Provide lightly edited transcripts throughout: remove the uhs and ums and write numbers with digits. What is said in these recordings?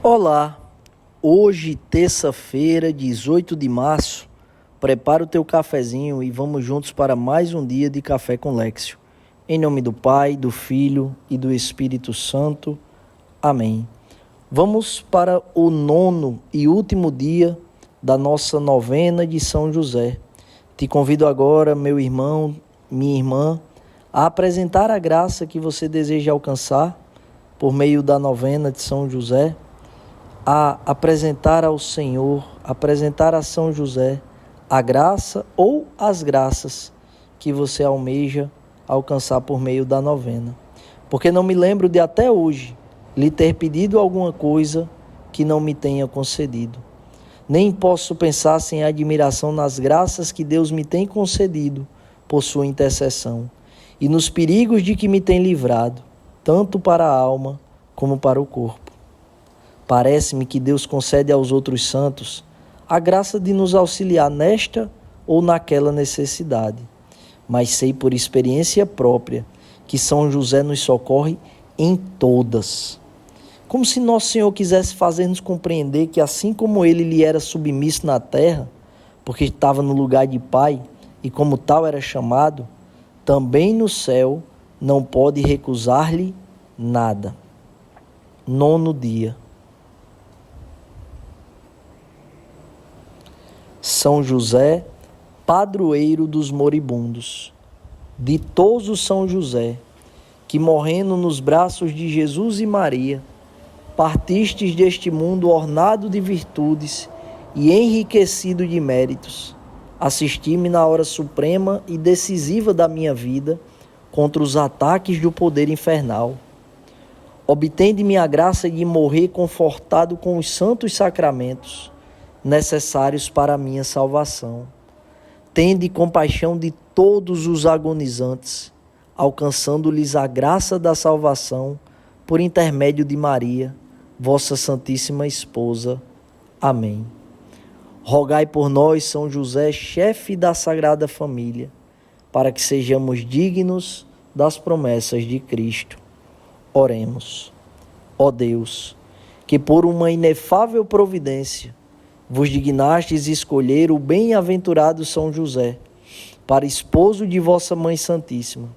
Olá, hoje, terça-feira, 18 de março, prepara o teu cafezinho e vamos juntos para mais um dia de Café com Léxio. Em nome do Pai, do Filho e do Espírito Santo. Amém. Vamos para o 9º e último dia da nossa novena de São José. Te convido agora, meu irmão, minha irmã, a apresentar a graça que você deseja alcançar por meio da novena de São José, a apresentar ao Senhor, apresentar a São José a graça ou as graças que você almeja alcançar por meio da novena. Porque não me lembro de até hoje lhe ter pedido alguma coisa que não me tenha concedido. Nem posso pensar sem admiração nas graças que Deus me tem concedido por sua intercessão e nos perigos de que me tem livrado, tanto para a alma como para o corpo. Parece-me que Deus concede aos outros santos a graça de nos auxiliar nesta ou naquela necessidade, mas sei por experiência própria que São José nos socorre em todas. Como se Nosso Senhor quisesse fazer-nos compreender que assim como Ele lhe era submisso na terra, porque estava no lugar de Pai e como tal era chamado, também no céu não pode recusar-lhe nada. 9º dia. São José, padroeiro dos moribundos. Ditoso São José, que morrendo nos braços de Jesus e Maria, partistes deste mundo ornado de virtudes e enriquecido de méritos. Assisti-me na hora suprema e decisiva da minha vida contra os ataques do poder infernal. Obtende-me a graça de morrer confortado com os santos sacramentos necessários para a minha salvação. Tende compaixão de todos os agonizantes, alcançando-lhes a graça da salvação por intermédio de Maria, vossa Santíssima Esposa. Amém. Rogai por nós, São José, chefe da Sagrada Família, para que sejamos dignos das promessas de Cristo. Oremos. Ó Deus, que por uma inefável providência vos dignastes escolher o bem-aventurado São José para esposo de vossa Mãe Santíssima.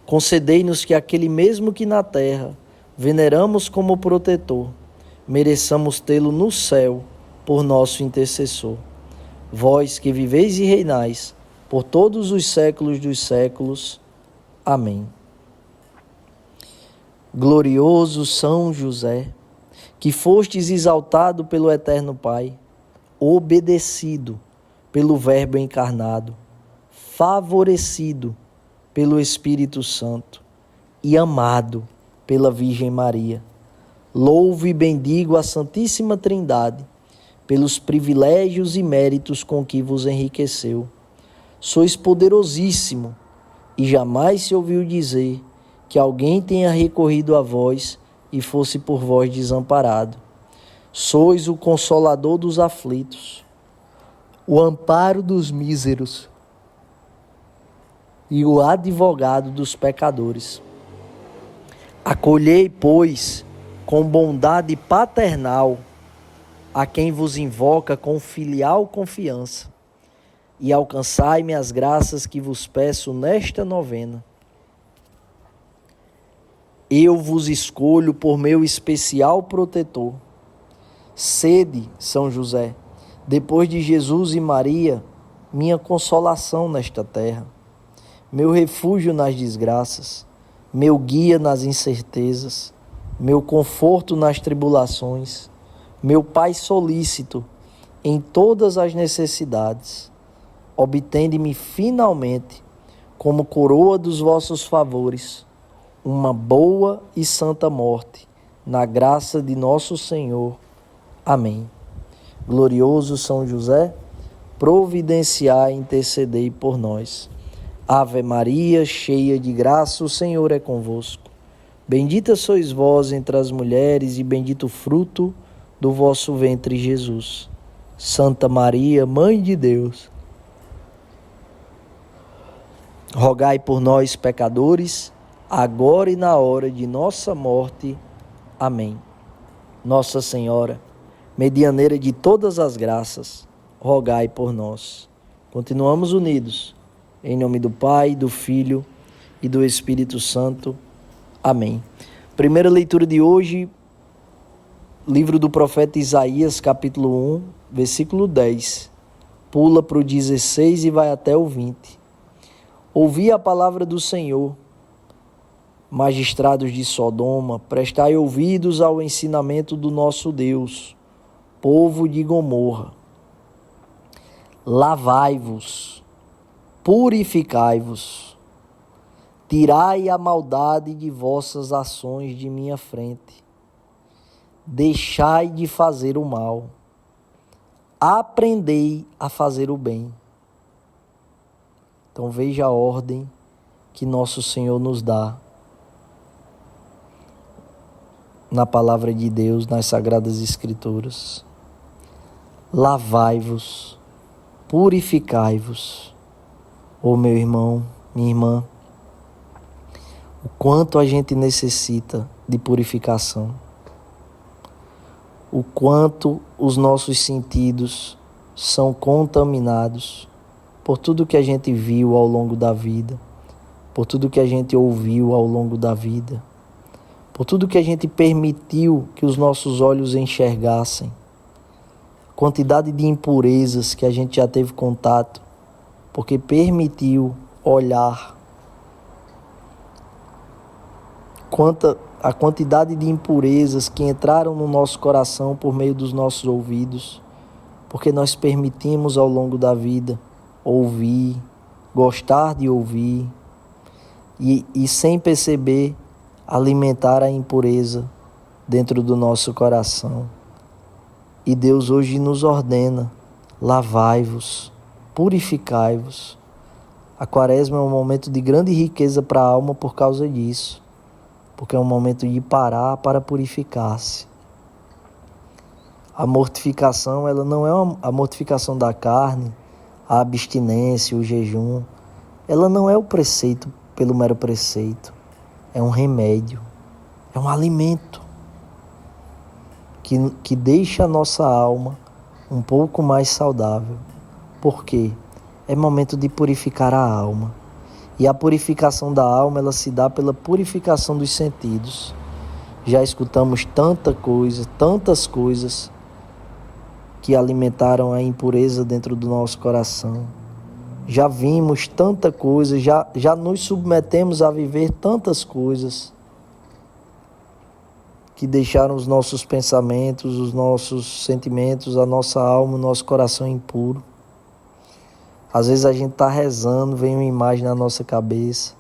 Concedei-nos que aquele mesmo que na terra veneramos como protetor, mereçamos tê-lo no céu por nosso intercessor. Vós que viveis e reinais por todos os séculos dos séculos. Amém. Glorioso São José, que fostes exaltado pelo Eterno Pai, obedecido pelo Verbo encarnado, favorecido pelo Espírito Santo e amado pela Virgem Maria. Louvo e bendigo a Santíssima Trindade pelos privilégios e méritos com que vos enriqueceu. Sois poderosíssimo e jamais se ouviu dizer que alguém tenha recorrido a vós e fosse por vós desamparado. Sois o consolador dos aflitos, o amparo dos míseros e o advogado dos pecadores. Acolhei, pois, com bondade paternal a quem vos invoca com filial confiança e alcançai-me as graças que vos peço nesta novena. Eu vos escolho por meu especial protetor. Sede, São José, depois de Jesus e Maria, minha consolação nesta terra, meu refúgio nas desgraças, meu guia nas incertezas, meu conforto nas tribulações, meu Pai solícito em todas as necessidades. Obtende-me finalmente, como coroa dos vossos favores, uma boa e santa morte, na graça de nosso Senhor. Amém. Glorioso São José, providenciai e intercedei por nós. Ave Maria, cheia de graça, o Senhor é convosco. Bendita sois vós entre as mulheres e bendito o fruto do vosso ventre, Jesus. Santa Maria, Mãe de Deus, rogai por nós, pecadores, agora e na hora de nossa morte. Amém. Nossa Senhora, medianeira de todas as graças, rogai por nós. Continuamos unidos, em nome do Pai, do Filho e do Espírito Santo. Amém. Primeira leitura de hoje, livro do profeta Isaías, capítulo 1, versículo 10. Pula para o 16 e vai até o 20. Ouvi a palavra do Senhor, magistrados de Sodoma, prestai ouvidos ao ensinamento do nosso Deus, povo de Gomorra. Lavai-vos, purificai-vos, tirai a maldade de vossas ações de minha frente, deixai de fazer o mal, aprendei a fazer o bem. Então veja a ordem que nosso Senhor nos dá na palavra de Deus, nas Sagradas Escrituras. Lavai-vos, purificai-vos. Ô meu irmão, minha irmã, o quanto a gente necessita de purificação. O quanto os nossos sentidos são contaminados por tudo que a gente viu ao longo da vida, por tudo que a gente ouviu ao longo da vida, por tudo que a gente permitiu que os nossos olhos enxergassem, quantidade de impurezas que a gente já teve contato, porque permitiu olhar, a quantidade de impurezas que entraram no nosso coração por meio dos nossos ouvidos, porque nós permitimos ao longo da vida ouvir, gostar de ouvir e sem perceber alimentar a impureza dentro do nosso coração. E Deus hoje nos ordena: lavai-vos, purificai-vos. A Quaresma é um momento de grande riqueza para a alma por causa disso, porque é um momento de parar para purificar-se. A mortificação, ela não é a mortificação da carne, a abstinência, o jejum. Ela não é o preceito pelo mero preceito. É um remédio, é um alimento que deixa a nossa alma um pouco mais saudável. Por quê? É momento de purificar a alma. E a purificação da alma, ela se dá pela purificação dos sentidos. Já escutamos tantas coisas que alimentaram a impureza dentro do nosso coração. Já vimos tanta coisa, já nos submetemos a viver tantas coisas que deixaram os nossos pensamentos, os nossos sentimentos, a nossa alma, o nosso coração impuro. Às vezes a gente está rezando, vem uma imagem na nossa cabeça.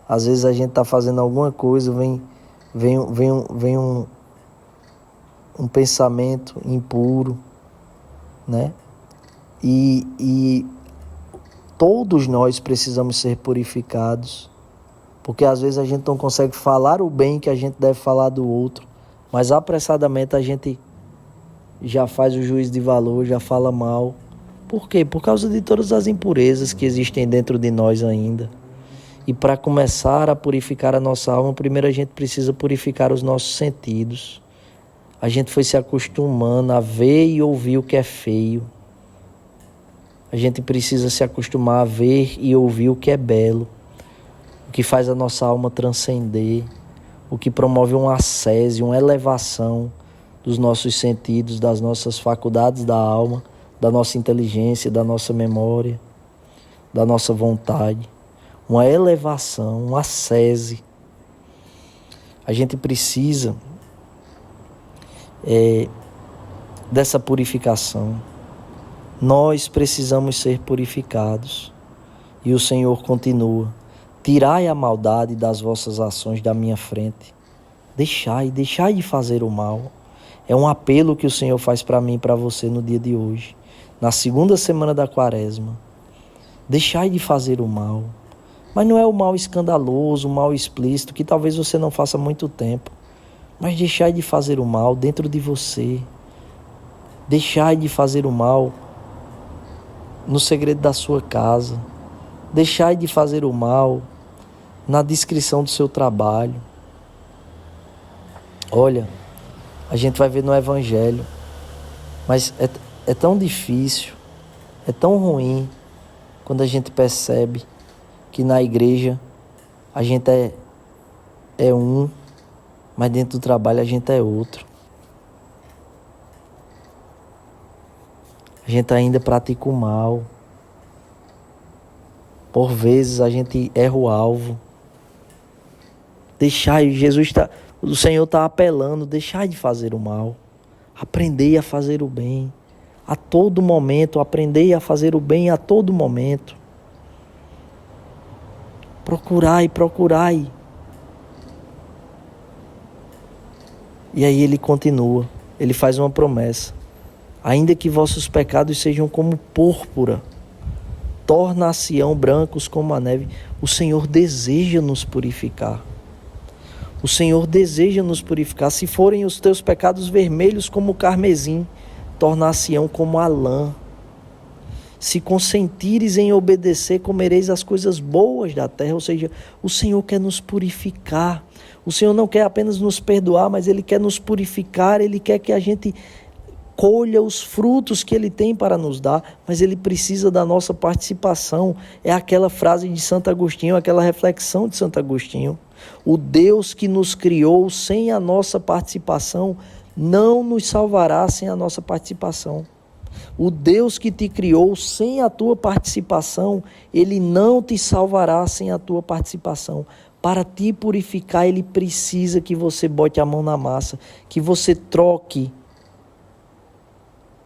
Às vezes a gente está fazendo alguma coisa, vem um pensamento impuro, né? E todos nós precisamos ser purificados, porque às vezes a gente não consegue falar o bem que a gente deve falar do outro, mas apressadamente a gente já faz o juízo de valor, já fala mal. Por quê? Por causa de todas as impurezas que existem dentro de nós ainda. E para começar a purificar a nossa alma, primeiro a gente precisa purificar os nossos sentidos. A gente foi se acostumando a ver e ouvir o que é feio. A gente precisa se acostumar a ver e ouvir o que é belo, o que faz a nossa alma transcender, o que promove uma ascese, uma elevação dos nossos sentidos, das nossas faculdades da alma, da nossa inteligência, da nossa memória, da nossa vontade. Uma elevação, uma ascese. A gente precisa dessa purificação. Nós precisamos ser purificados. E o Senhor continua: tirai a maldade das vossas ações da minha frente. Deixai de fazer o mal. É um apelo que o Senhor faz para mim e para você no dia de hoje, na segunda semana da Quaresma. Deixai de fazer o mal. Mas não é o mal escandaloso, o mal explícito, que talvez você não faça há muito tempo. Mas deixai de fazer o mal dentro de você. Deixai de fazer o mal no segredo da sua casa. Deixai de fazer o mal na descrição do seu trabalho. Olha, A gente vai ver no Evangelho. Mas é tão difícil, é tão ruim quando a gente percebe que na igreja a gente é um, mas dentro do trabalho a gente é outro. A gente ainda pratica o mal. Por vezes a gente erra o alvo. O Senhor está apelando, deixai de fazer o mal. Aprendei a fazer o bem. A todo momento, aprendei a fazer o bem a todo momento. Procurai, procurai. E aí ele continua, ele faz uma promessa. Ainda que vossos pecados sejam como púrpura, tornar-se-ão brancos como a neve. O Senhor deseja nos purificar. O Senhor deseja nos purificar. Se forem os teus pecados vermelhos como o carmesim, tornar-se-ão como a lã. Se consentires em obedecer, comereis as coisas boas da terra. Ou seja, o Senhor quer nos purificar. O Senhor não quer apenas nos perdoar, mas Ele quer nos purificar. Ele quer que a gente colha os frutos que Ele tem para nos dar, mas Ele precisa da nossa participação. É aquela frase de Santo Agostinho, aquela reflexão de Santo Agostinho. O Deus que nos criou sem a nossa participação não nos salvará sem a nossa participação. O Deus que te criou sem a tua participação, Ele não te salvará sem a tua participação. Para te purificar, Ele precisa que você bote a mão na massa, que você troque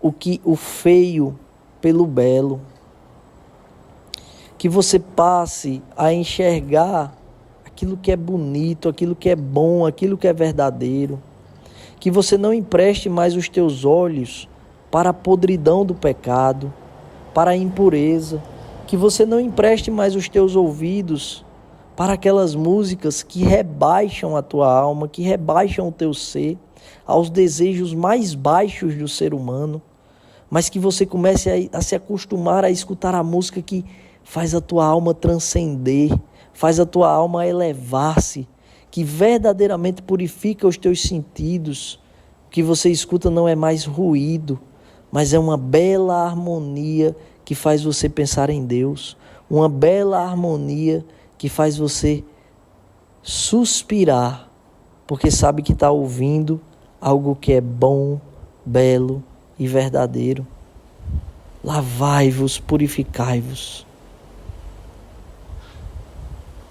o feio pelo belo, que você passe a enxergar aquilo que é bonito, aquilo que é bom, aquilo que é verdadeiro, que você não empreste mais os teus olhos para a podridão do pecado, para a impureza, que você não empreste mais os teus ouvidos para aquelas músicas que rebaixam a tua alma, que rebaixam o teu ser, aos desejos mais baixos do ser humano, mas que você comece a se acostumar a escutar a música que faz a tua alma transcender, faz a tua alma elevar-se, que verdadeiramente purifica os teus sentidos. O que você escuta não é mais ruído, mas é uma bela harmonia que faz você pensar em Deus, uma bela harmonia que faz você suspirar, porque sabe que está ouvindo algo que é bom, belo e verdadeiro. Lavai-vos, purificai-vos.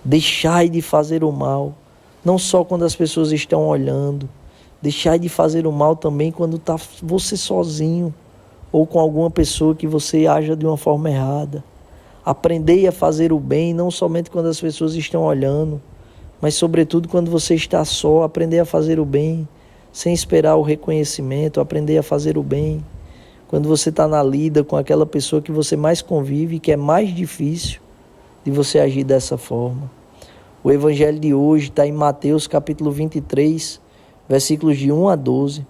Deixai de fazer o mal, não só quando as pessoas estão olhando. Deixai de fazer o mal também quando está você sozinho ou com alguma pessoa que você aja de uma forma errada. Aprendei a fazer o bem, não somente quando as pessoas estão olhando, mas sobretudo quando você está só. Aprender a fazer o bem, sem esperar o reconhecimento. Aprender a fazer o bem quando você está na lida com aquela pessoa que você mais convive, que é mais difícil de você agir dessa forma. O evangelho de hoje está em Mateus capítulo 23, versículos de 1 a 12.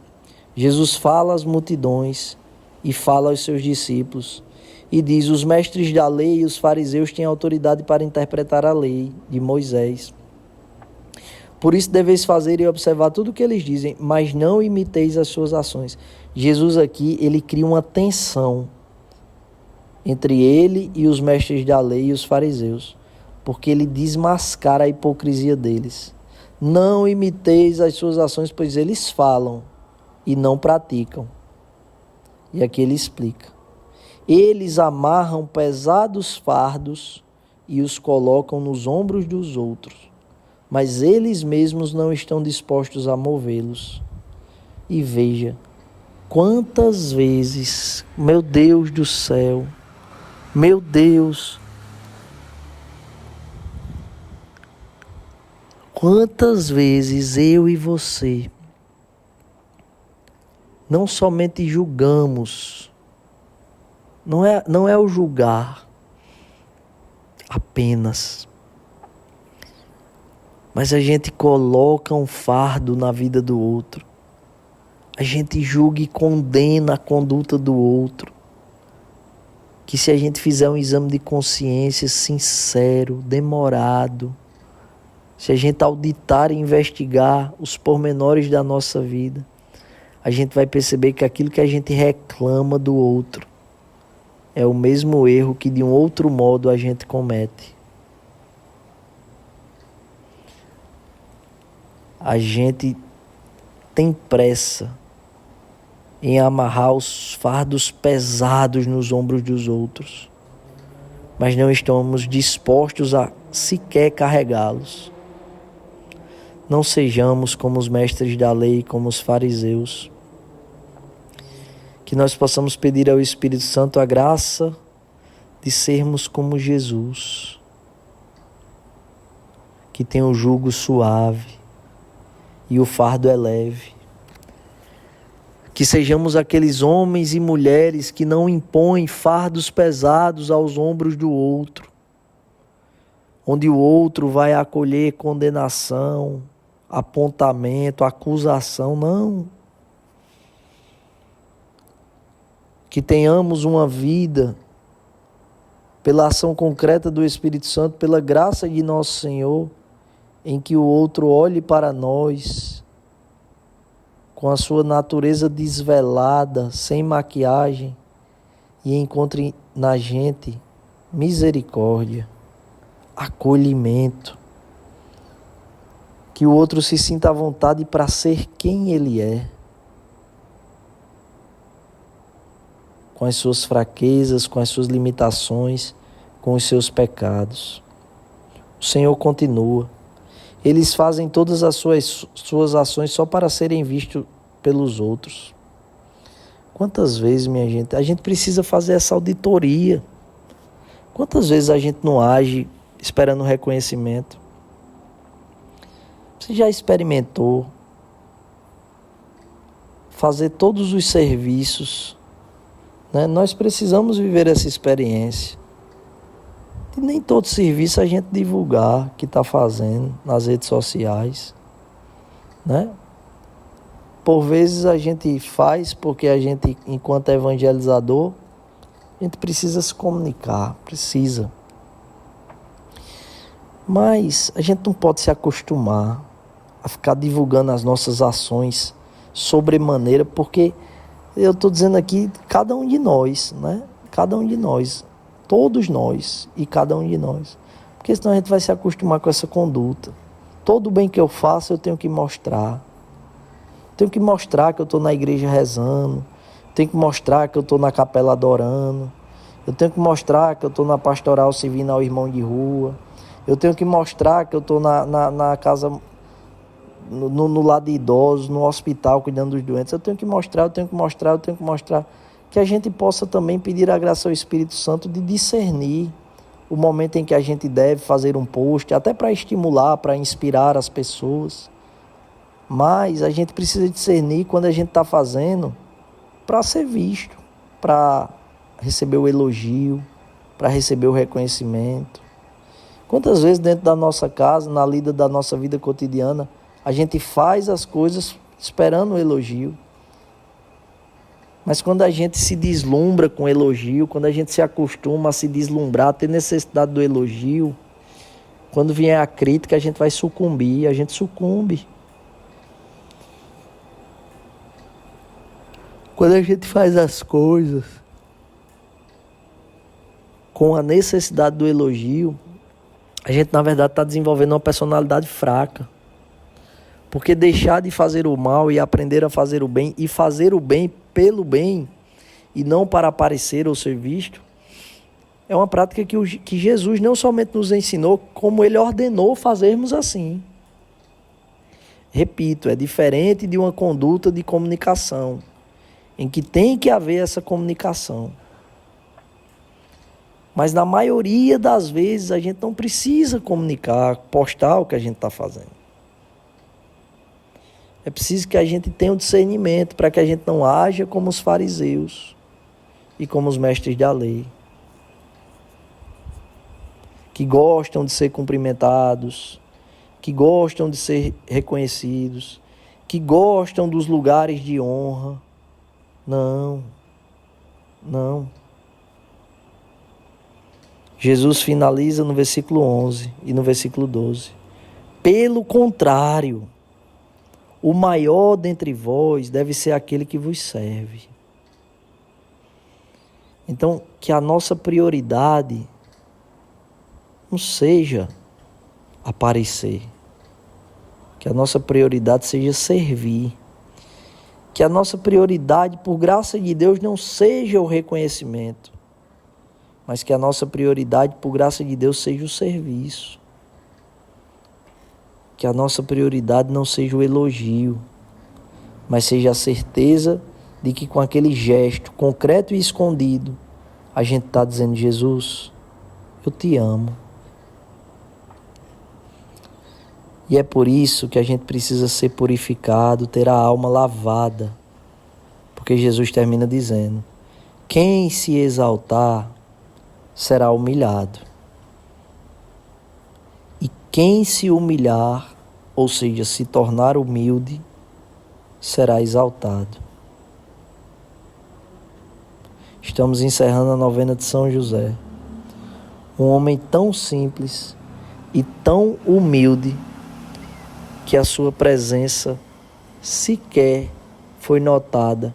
Jesus fala às multidões e fala aos seus discípulos e diz: os mestres da lei e os fariseus têm autoridade para interpretar a lei de Moisés. Por isso deveis fazer e observar tudo o que eles dizem, mas não imiteis as suas ações. Jesus aqui, ele cria uma tensão entre ele e os mestres da lei e os fariseus, porque ele desmascara a hipocrisia deles. Não imiteis as suas ações, pois eles falam e não praticam. E aqui ele explica. Eles amarram pesados fardos e os colocam nos ombros dos outros, mas eles mesmos não estão dispostos a movê-los. E veja, quantas vezes, meu Deus do céu, meu Deus, quantas vezes eu e você não somente julgamos, não é o julgar apenas, mas a gente coloca um fardo na vida do outro, a gente julga e condena a conduta do outro, que se a gente fizer um exame de consciência sincero, demorado, se a gente auditar e investigar os pormenores da nossa vida, a gente vai perceber que aquilo que a gente reclama do outro é o mesmo erro que de um outro modo a gente comete. A gente tem pressa em amarrar os fardos pesados nos ombros dos outros, mas não estamos dispostos a sequer carregá-los. Não sejamos como os mestres da lei, como os fariseus. Que nós possamos pedir ao Espírito Santo a graça de sermos como Jesus, que tem o jugo suave e o fardo é leve. Que sejamos aqueles homens e mulheres que não impõem fardos pesados aos ombros do outro, onde o outro vai acolher condenação, apontamento, acusação, não. Que tenhamos uma vida, pela ação concreta do Espírito Santo, pela graça de nosso Senhor, em que o outro olhe para nós com a sua natureza desvelada, sem maquiagem, e encontre na gente misericórdia, acolhimento. Que o outro se sinta à vontade para ser quem ele é, com as suas fraquezas, com as suas limitações, com os seus pecados. O Senhor continua. Eles fazem todas as suas ações só para serem vistos pelos outros. Quantas vezes, minha gente, a gente precisa fazer essa auditoria? Quantas vezes a gente não age esperando reconhecimento? Você já experimentou fazer todos os serviços, né? Nós precisamos viver essa experiência. E nem todo serviço a gente divulgar que está fazendo nas redes sociais, né? Por vezes a gente faz porque a gente, enquanto evangelizador, a gente precisa se comunicar, precisa. Mas a gente não pode se acostumar a ficar divulgando as nossas ações sobremaneira, porque eu estou dizendo aqui, cada um de nós, né? Cada um de nós. Todos nós e cada um de nós. Porque senão a gente vai se acostumar com essa conduta. Todo bem que eu faço, eu tenho que mostrar. Tenho que mostrar que eu estou na igreja rezando. Tenho que mostrar que eu estou na capela adorando. Eu tenho que mostrar que eu estou na pastoral servindo ao irmão de rua. Eu tenho que mostrar que eu estou na casa, no lado de idosos, no hospital, cuidando dos doentes. Eu tenho que mostrar. Que a gente possa também pedir a graça ao Espírito Santo de discernir o momento em que a gente deve fazer um post, até para estimular, para inspirar as pessoas. Mas a gente precisa discernir quando a gente está fazendo para ser visto, para receber o elogio, para receber o reconhecimento. Quantas vezes dentro da nossa casa, na lida da nossa vida cotidiana, a gente faz as coisas esperando o elogio. Mas quando a gente se deslumbra com elogio, quando a gente se acostuma a se deslumbrar, a ter necessidade do elogio, quando vier a crítica, a gente vai sucumbir, a gente sucumbe. Quando a gente faz as coisas com a necessidade do elogio, a gente, na verdade, está desenvolvendo uma personalidade fraca. Porque deixar de fazer o mal e aprender a fazer o bem, e fazer o bem pelo bem, e não para aparecer ou ser visto, é uma prática que Jesus não somente nos ensinou, como Ele ordenou fazermos assim. Repito, é diferente de uma conduta de comunicação, em que tem que haver essa comunicação. Mas na maioria das vezes a gente não precisa comunicar, postar o que a gente está fazendo. É preciso que a gente tenha um discernimento para que a gente não haja como os fariseus e como os mestres da lei, que gostam de ser cumprimentados, que gostam de ser reconhecidos, que gostam dos lugares de honra. Não. Jesus finaliza no versículo 11 e no versículo 12. Pelo contrário, o maior dentre vós deve ser aquele que vos serve. Então, que a nossa prioridade não seja aparecer, que a nossa prioridade seja servir, que a nossa prioridade, por graça de Deus, não seja o reconhecimento, mas que a nossa prioridade, por graça de Deus, seja o serviço. Que a nossa prioridade não seja o elogio, mas seja a certeza de que com aquele gesto concreto e escondido, a gente está dizendo: Jesus, eu te amo. E é por isso que a gente precisa ser purificado, ter a alma lavada. Porque Jesus termina dizendo: quem se exaltar será humilhado. E quem se humilhar, ou seja, se tornar humilde, será exaltado. Estamos encerrando a novena de São José. Um homem tão simples e tão humilde que a sua presença sequer foi notada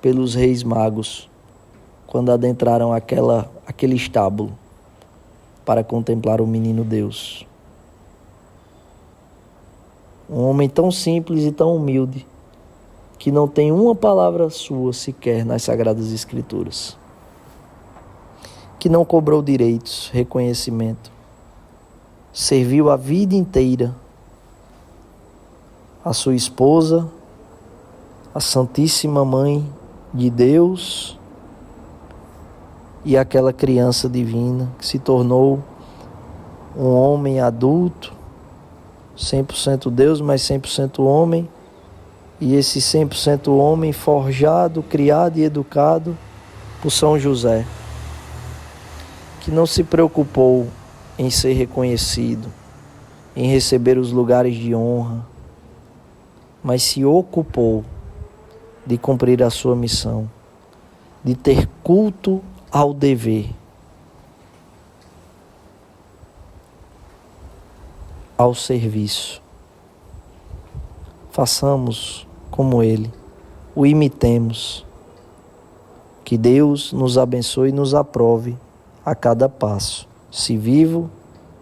pelos reis magos quando adentraram aquele estábulo para contemplar o menino Deus. Um homem tão simples e tão humilde que não tem uma palavra sua sequer nas Sagradas Escrituras, que não cobrou direitos, reconhecimento, serviu a vida inteira a sua esposa, a Santíssima Mãe de Deus e aquela criança divina que se tornou um homem adulto, 100% Deus, mas 100% homem, e esse 100% homem forjado, criado e educado por São José, que não se preocupou em ser reconhecido, em receber os lugares de honra, mas se ocupou de cumprir a sua missão, de ter culto ao dever, ao serviço. Façamos como ele, o imitemos. Que Deus nos abençoe e nos aprove a cada passo. Se vivo,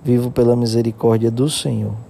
vivo pela misericórdia do Senhor.